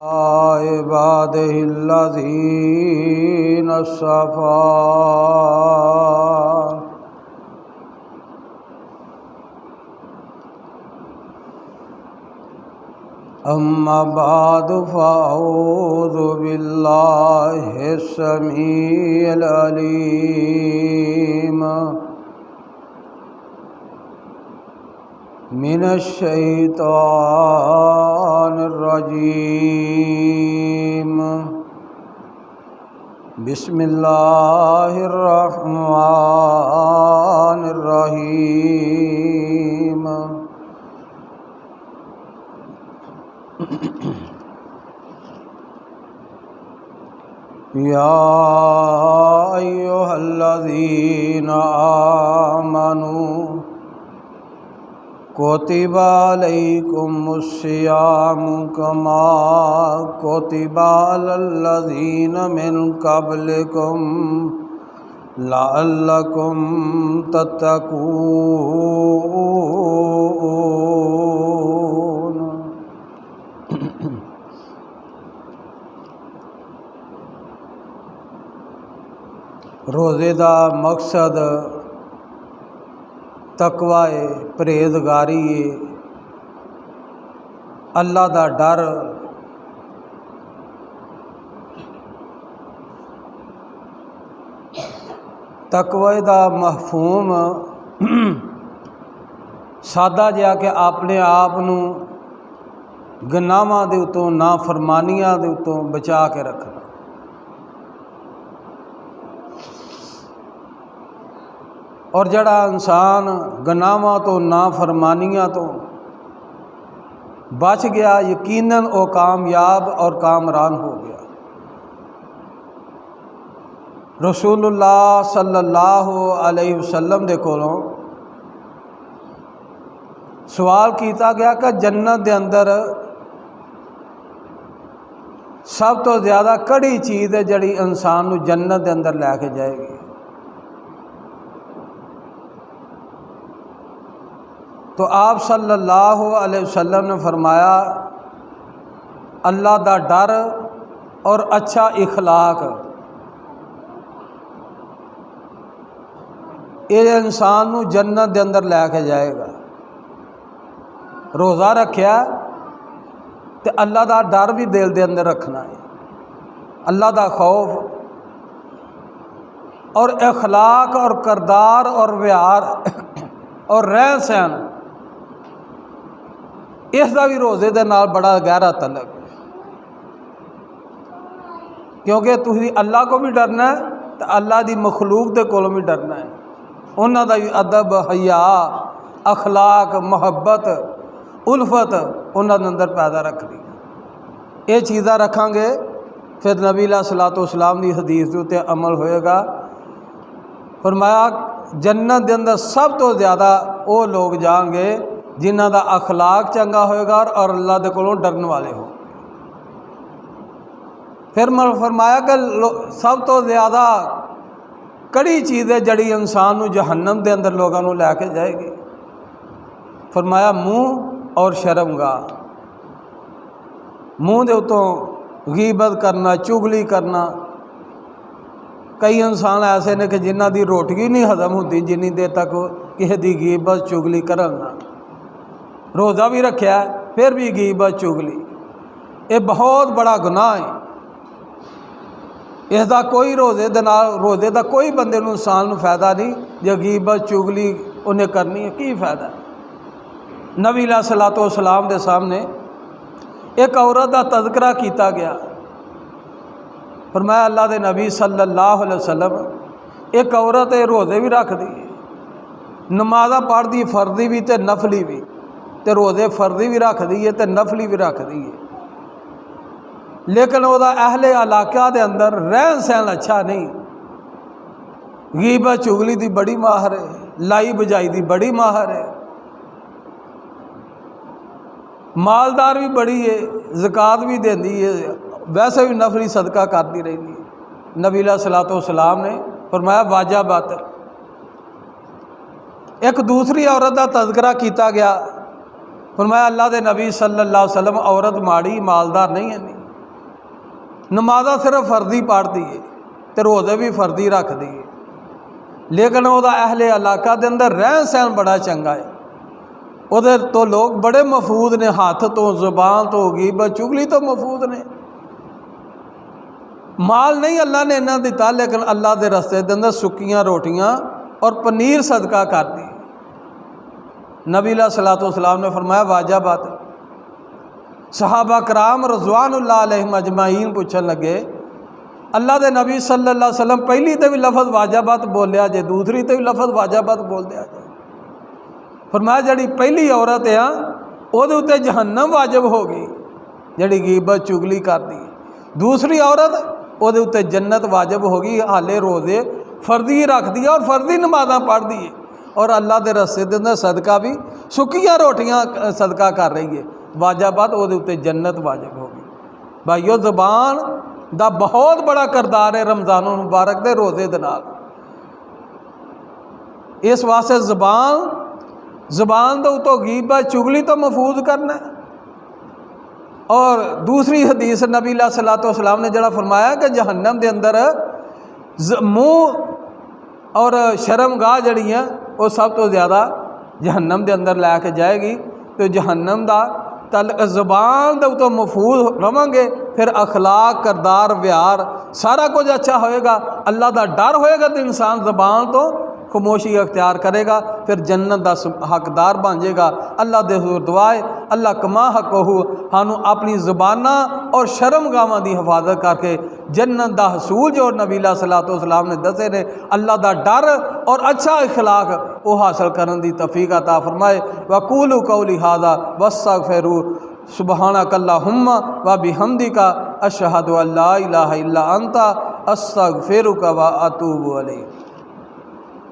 इबादिहिल्लज़ीना अस्सफ़ा अम्मा बादु फ़अऊज़ु बिल्लाहिस्समीइल अलीम मिनश्शैतानिर्रजीम बिस्मिल्लाहिर्रहमानिर्रहीम। या अय्युहल्लज़ीना आमनू कुतिबा अलैकुमुस्सियामु कमा कुतिबा अलल्लज़ीना मिन क़ब्लिकुम लअल्लकुम तत्तकून। रोज़े का मकसद तकवा है, परहेजगारी है, अल्लाह का डर। तकवे का महफूम सादा जिहा कि अपने आप नूं गुनाहां दे उत्तों, नाफरमानियां दे उत्तों बचा के रखना। और जड़ा इंसान गुनाहां तो, नाफरमानियां तो बच गया, यकीनन वो कामयाब और कामरान हो गया। रसूलुल्लाह सल्लल्लाहु अलैहि वसल्लम दे कोलों सवाल किया गया कि जन्नत दे अंदर सब तो ज़्यादा कड़ी चीज़ है जड़ी इंसान नूं जन्नत दे अंदर लैके जाएगी। तो आप सल्लल्लाहु अलैहि वसल्लम ने फरमाया, अल्लाह दा डर और अच्छा इखलाक। ये इंसान नूं जन्नत दे अंदर लैके जाएगा। रोज़ा रखिया तो अल्लाह दा डर भी दिल दे अंदर रखना है, अल्लाह दा खौफ और इखलाक और करदार और व्यवहार और रहन सहन, इसका भी रोज़े दे नाल बड़ा गहरा तल्लक है। क्योंकि तुसी अल्लाह को भी डरना है तो अल्लाह की मखलूक के कोलों भी डरना है। उन्हां दा भी अदब, हया, अखलाक, मुहब्बत, उल्फत उन्हां दे अंदर पैदा रखनी। ये चीज़ां रखांगे फिर नबी अलैहिस्सलातु वस्सलाम की हदीस के उत्ते अमल होएगा। फरमाया जन्नत के अंदर सब तो ज़्यादा वो लोग जाएंगे जिन्हां दा अखलाक चंगा होएगा और अल्लाह के कोलों डरन वाले हो। फिर फरमाया कि सब तो ज़्यादा कड़ी चीज़ है जड़ी इंसान नूं जहन्नम के अंदर लोगों नूं लैके जाएगी। फरमाया मुँह और शर्मगाह। मुँह के उत्तों गीबत करना, चुगली करना। कई इंसान ऐसे ने कि जिन्हां दी रोटी नहीं हजम होती जिन्नी देर तक किसी की गीबत चुगली करन ना। रोज़ा भी रखिया फिर भी गीबत चुगली, ये बहुत बड़ा गुनाह है। इसका कोई रोज़े का कोई बंदे नूं इंसान नूं फायदा नहीं। जो गीबत चुगली उन्हें करनी है, की फायदा। नबी अलैहिस्सलातु वस्सलाम के सामने एक औरत का तज़किरा किया गया। फरमाया अल्लाह के नबी सल्लल्लाहु अलैहि वसल्लम, एक औरत है रोज़े भी रखती है, नमाज़ा पढ़ती फर्जी भी तो नफली भी, तो रोज़े फर्जी भी रखती है तो नफली भी रखती है, लेकिन वह अहले इलाका के अंदर रहन सहन अच्छा नहीं। गीबत चुगली की बड़ी माहर है, लाई बजाई की बड़ी माहर है, मालदार भी बड़ी है, ज़कात भी देती है, वैसे भी नफली सदका करती रहती है। नबी अलैहिस्सलातु वस्सलाम ने फरमाया वाजिबात। एक दूसरी औरत का तज़किरा किया गया। फरमाया अल्लाह के नबी सल्लल्लाहु अलैहि वसल्लम औरत माड़ी मालदार नहीं है, नहीं नमाज़ा सिर्फ फर्जी पढ़ती है तो रोज़े भी फर्जी रखती है, लेकिन वह अहले इलाका के अंदर रहन सहन बड़ा चंगा है। उधर तो लोग बड़े महफूज ने, हाथ तो ज़ुबान तो गीबत चुगली तो महफूज ने। माल नहीं अल्लाह ने इन्ना दिता, लेकिन अल्लाह के रस्ते के अंदर सुक्कियां रोटियां और पनीर सदका कर दी। नबी अलैहिस्सलातु वस्सलाम ने फरमाया वाजबात। सहाबा कराम रज़वानुल्लाह अलैहिम अजमाइन पूछन लगे, अल्लाह के नबी सल्लल्लाहु अलैहि वसल्लम पहली तो भी लफज वाजबात बोलिया जे, दूसरी तो भी लफज वाजबात बोल दिया जे। फरमाया जड़ी पहली औरत है ਉਹਦੇ उत्ते जहन्नम वाजिब होगी जड़ी गीबत चुगली करती। दूसरी औरत ਉਹਦੇ उत्ते जन्नत वाजिब होगी, हाले रोज़े फर्जी रखती है और फर्जी नमाज़ां पढ़ती है और अल्लाह के रस्ते के अंदर सदका भी सुक्कियां रोटियां सदका कर रही है। वाजबात ਉਹਦੇ उत्ते जन्नत वाजिब होगी। भाईओ ज़बान दा बहुत बड़ा किरदार है रमज़ान मुबारक के रोज़े दे नाल। इस वास्ते ज़बान के उतों गीबत चुगली तो महफूज करना है। और दूसरी हदीस नबी अलैहिस्सलातु वस्सलाम ने जड़ा फरमाया कि जहन्नम के अंदर मुँह और शर्मगाह जड़ी है वो सब तो ज़्यादा जहन्नम के अंदर लैके जाएगी। तो जहन्नम का तल ज़बान के उतों महफूज रवांगे, फिर अखलाक किरदार व्यवहार सारा कुछ अच्छा होएगा। अल्लाह का डर होएगा तो इंसान ज़बान तो खामोशी अख्तियार करेगा, फिर जन्नत का हकदार बन जाएगा। अल्लाह दे हुजूर दुआए अल्लाह कमा हक हो सानू अपनी ज़बाना और शर्मगावां की हिफाजत करके जन्नत का हसूल जो नबी अलैहिस्सलातु वस्सलाम ने दसे ने, अल्लाह का डर और अच्छा इखलाक वो हासिल करने की तौफीक अता फरमाए। वकूलू कौली हादा वस्तगफिरू सुबहानकल्लाहुम्मा व बिहम्दिका अशहदु अल्ला इलाहा इल्ला अंता अस्तगफिरुका व अतूबु अलैक।